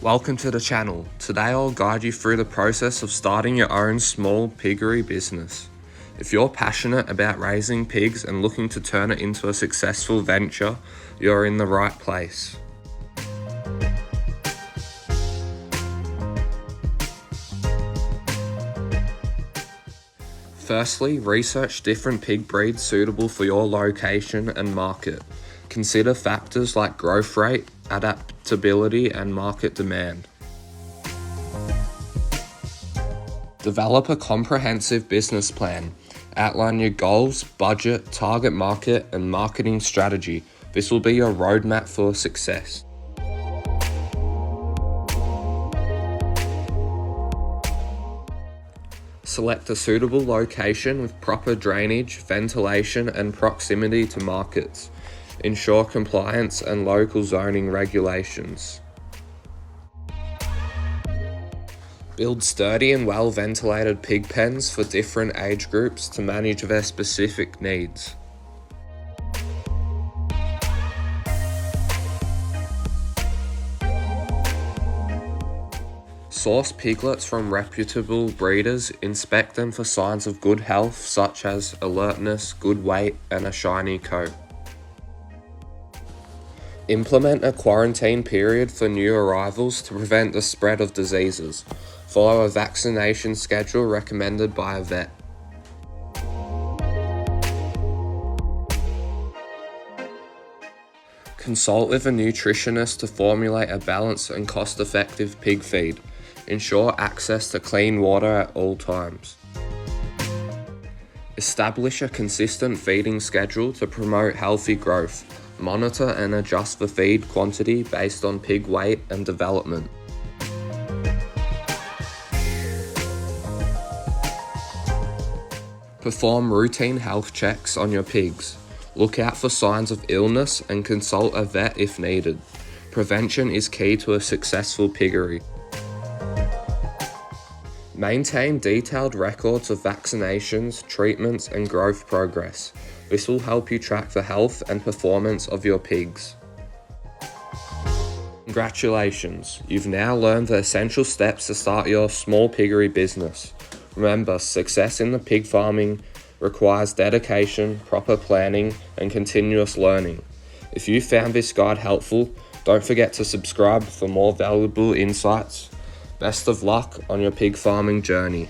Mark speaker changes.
Speaker 1: Welcome to the channel. Today I'll guide you through the process of starting your own small piggery business. If you're passionate about raising pigs and looking to turn it into a successful venture, you're in the right place. Firstly, research different pig breeds suitable for your location and market. Consider factors like growth rate, adaptability, and market demand. Develop a comprehensive business plan. Outline your goals, budget, target market, and marketing strategy. This will be your roadmap for success. Select a suitable location with proper drainage, ventilation, and proximity to markets. Ensure compliance and local zoning regulations. Build sturdy and well-ventilated pig pens for different age groups to manage their specific needs. Source piglets from reputable breeders. Inspect them for signs of good health such as alertness, good weight, and a shiny coat. Implement a quarantine period for new arrivals to prevent the spread of diseases. Follow a vaccination schedule recommended by a vet. Consult with a nutritionist to formulate a balanced and cost-effective pig feed. Ensure access to clean water at all times. Establish a consistent feeding schedule to promote healthy growth. Monitor and adjust the feed quantity based on pig weight and development. Perform routine health checks on your pigs. Look out for signs of illness and consult a vet if needed. Prevention is key to a successful piggery. Maintain detailed records of vaccinations, treatments, and growth progress. This will help you track the health and performance of your pigs. Congratulations, you've now learned the essential steps to start your small piggery business. Remember, success in the pig farming requires dedication, proper planning, and continuous learning. If you found this guide helpful, don't forget to subscribe for more valuable insights. Best of luck on your pig farming journey.